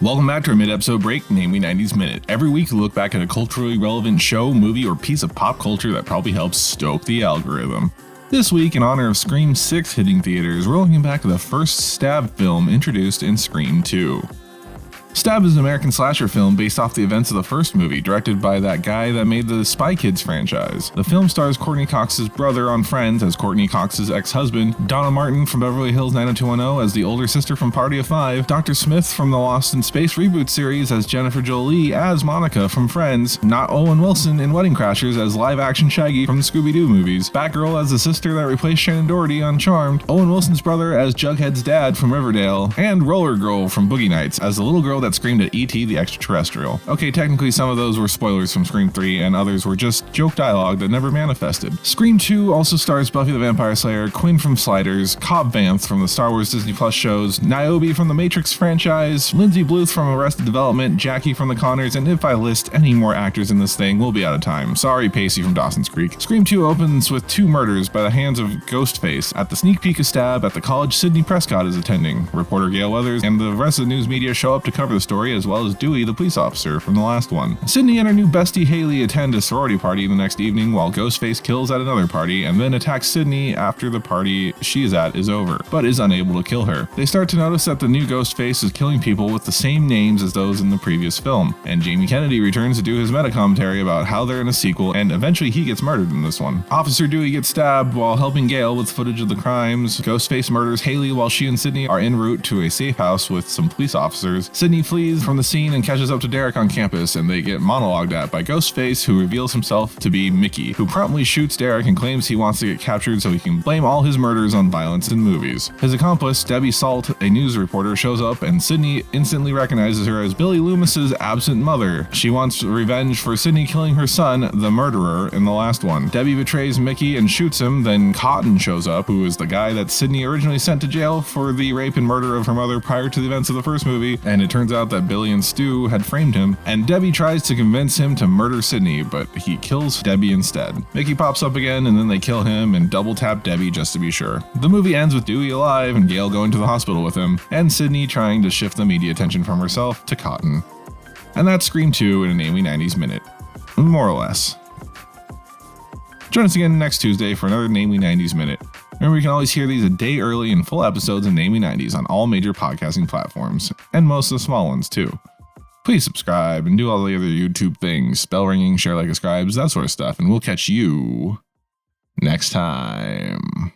Welcome back to our mid-episode break, namely 90s Minute. Every week we look back at a culturally relevant show, movie, or piece of pop culture that probably helps stoke the algorithm. This week, in honor of Scream 6 hitting theaters, we're looking back at the first Stab film introduced in Scream 2. Stab is an American slasher film based off the events of the first movie, directed by that guy that made the Spy Kids franchise. The film stars Courtney Cox's brother on Friends as Courtney Cox's ex-husband, Donna Martin from Beverly Hills 90210 as the older sister from Party of Five, Dr. Smith from the Lost in Space reboot series as Jennifer Jolie as Monica from Friends, not Owen Wilson in Wedding Crashers as live-action Shaggy from the Scooby-Doo movies, Batgirl as the sister that replaced Shannon Doherty on Charmed, Owen Wilson's brother as Jughead's dad from Riverdale, and Roller Girl from Boogie Nights as the little girl that screamed at E.T. the Extraterrestrial. Okay, technically some of those were spoilers from Scream 3 and others were just joke dialogue that never manifested. Scream 2 also stars Buffy the Vampire Slayer, Quinn from Sliders, Cobb Vanth from the Star Wars Disney Plus shows, Niobe from the Matrix franchise, Lindsay Bluth from Arrested Development, Jackie from The Conners, and if I list any more actors in this thing, we'll be out of time. Sorry, Pacey from Dawson's Creek. Scream 2 opens with 2 murders by the hands of Ghostface at the sneak peek of Stab at the college Sidney Prescott is attending. Reporter Gail Weathers and the rest of the news media show up to cover the story, as well as Dewey, the police officer from the last one. Sidney and her new bestie Haley attend a sorority party the next evening while Ghostface kills at another party and then attacks Sidney after the party she is at is over, but is unable to kill her. They start to notice that the new Ghostface is killing people with the same names as those in the previous film, and Jamie Kennedy returns to do his meta commentary about how they're in a sequel, and eventually he gets murdered in this one. Officer Dewey gets stabbed while helping Gail with footage of the crimes. Ghostface murders Haley while she and Sidney are en route to a safe house with some police officers. Sidney flees from the scene and catches up to Derek on campus, and they get monologued at by Ghostface, who reveals himself to be Mickey, who promptly shoots Derek and claims he wants to get captured so he can blame all his murders on violence in movies. His accomplice, Debbie Salt, a news reporter, shows up, and Sidney instantly recognizes her as Billy Loomis's absent mother. She wants revenge for Sidney killing her son, the murderer, in the last one. Debbie betrays Mickey and shoots him, then Cotton shows up, who is the guy that Sidney originally sent to jail for the rape and murder of her mother prior to the events of the first movie, and it turns out that Billy and Stu had framed him, and Debbie tries to convince him to murder Sidney, but he kills Debbie instead. Mickey pops up again, and then they kill him and double tap Debbie just to be sure. The movie ends with Dewey alive and Gail going to the hospital with him, and Sidney trying to shift the media attention from herself to Cotton. And that's Scream 2 in a Namely 90s Minute. More or less. Join us again next Tuesday for another Namely 90s Minute. Remember, you can always hear these a day early in full episodes of Namely 90s on all major podcasting platforms, and most of the small ones too. Please subscribe and do all the other YouTube things, bell ringing, share like a scribes, that sort of stuff, and we'll catch you next time.